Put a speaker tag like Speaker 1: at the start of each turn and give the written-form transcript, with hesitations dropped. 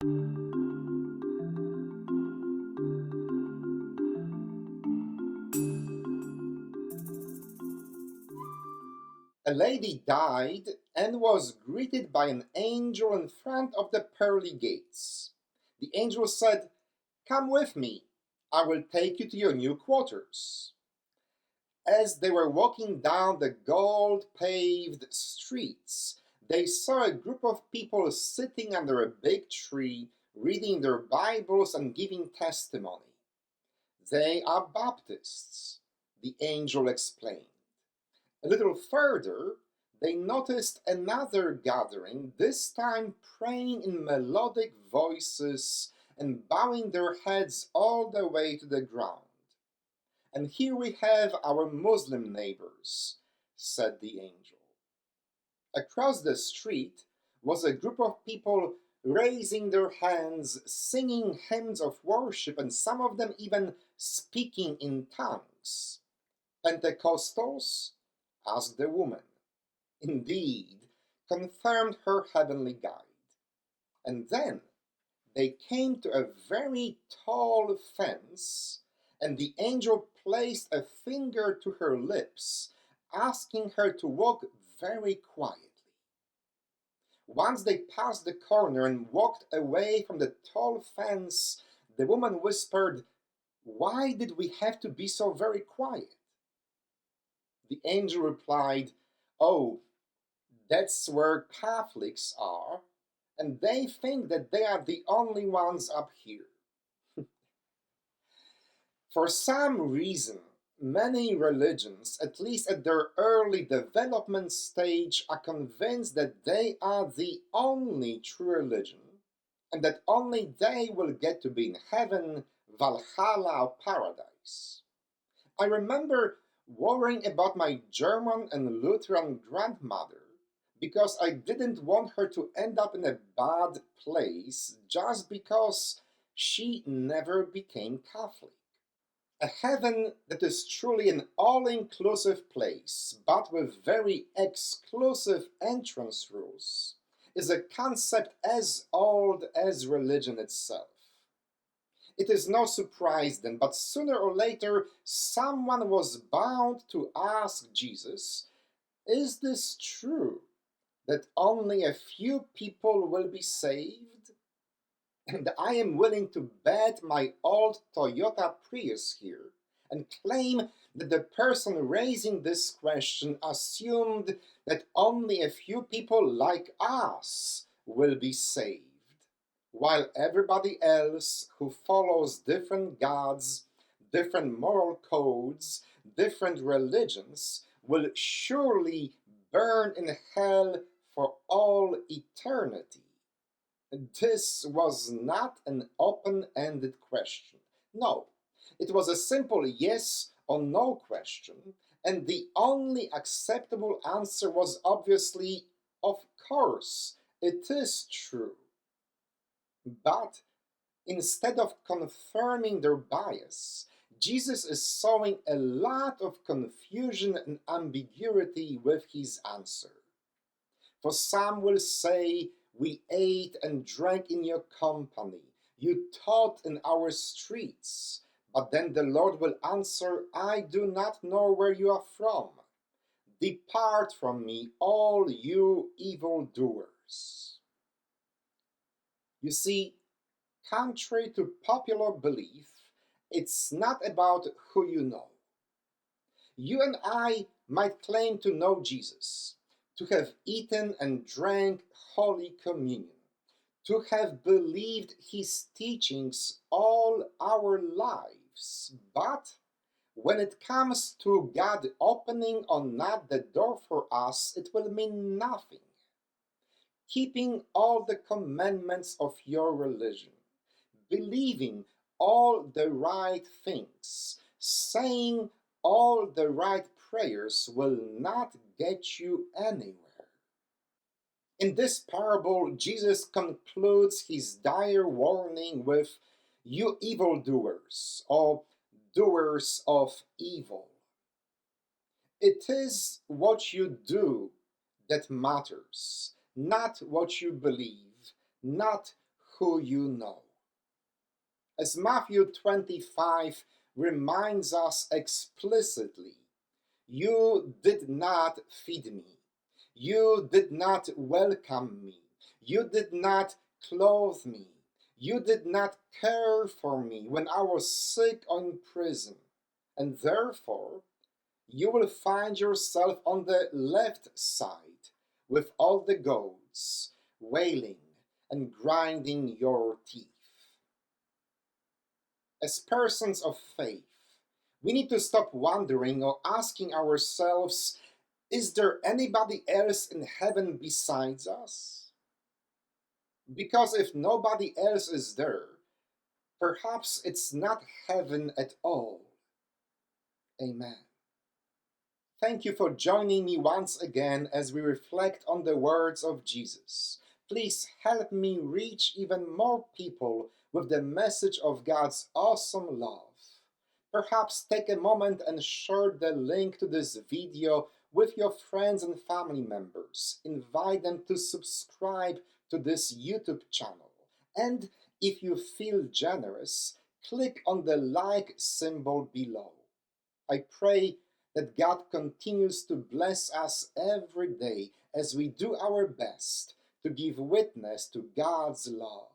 Speaker 1: A lady died and was greeted by an angel in front of the pearly gates. The angel said, "Come with me. I will take you to your new quarters." As they were walking down the gold-paved streets, they saw a group of people sitting under a big tree, reading their Bibles and giving testimony. "They are Baptists," the angel explained. A little further, they noticed another gathering, this time praying in melodic voices and bowing their heads all the way to the ground. "And here we have our Muslim neighbors," said the angel. Across the street was a group of people raising their hands, singing hymns of worship, and some of them even speaking in tongues. "Pentecostals?" asked the woman. "Indeed," confirmed her heavenly guide. And then they came to a very tall fence, and the angel placed a finger to her lips, asking her to walk very quietly. Once they passed the corner and walked away from the tall fence, the woman whispered, "Why did we have to be so very quiet?" The angel replied, "Oh, that's where Catholics are, and they think that they are the only ones up here." For some reason, many religions, at least at their early development stage, are convinced that they are the only true religion and that only they will get to be in heaven, Valhalla, or paradise. I remember worrying about my German and Lutheran grandmother because I didn't want her to end up in a bad place just because she never became Catholic. A heaven that is truly an all-inclusive place, but with very exclusive entrance rules, is a concept as old as religion itself. It is no surprise then, but sooner or later someone was bound to ask Jesus, "Is this true, that only a few people will be saved?" And I am willing to bet my old Toyota Prius here and claim that the person raising this question assumed that only a few people like us will be saved, while everybody else who follows different gods, different moral codes, different religions will surely burn in hell for all eternity. This was not an open-ended question. No, it was a simple yes or no question, and the only acceptable answer was obviously, of course, it is true. But instead of confirming their bias, Jesus is sowing a lot of confusion and ambiguity with his answer. For some will say, "We ate and drank in your company. You taught in our streets." But then the Lord will answer, "I do not know where you are from. Depart from me, all you evildoers." You see, contrary to popular belief, it's not about who you know. You and I might claim to know Jesus, to have eaten and drank Holy Communion, to have believed his teachings all our lives. But when it comes to God opening or not the door for us, it will mean nothing. Keeping all the commandments of your religion, believing all the right things, saying all the right prayers will not get you anywhere. In this parable, Jesus concludes his dire warning with, "You evildoers," or doers of evil. It is what you do that matters, not what you believe, not who you know. As Matthew 25 reminds us explicitly, you did not feed me, you did not welcome me, you did not clothe me, you did not care for me when I was sick or in prison, and therefore you will find yourself on the left side with all the goats, wailing and grinding your teeth. As persons of faith, we need to stop wondering or asking ourselves, is there anybody else in heaven besides us? Because if nobody else is there, perhaps it's not heaven at all. Amen. Thank you for joining me once again as we reflect on the words of Jesus. Please help me reach even more people with the message of God's awesome love. Perhaps take a moment and share the link to this video with your friends and family members. Invite them to subscribe to this YouTube channel. And if you feel generous, click on the like symbol below. I pray that God continues to bless us every day as we do our best to give witness to God's love.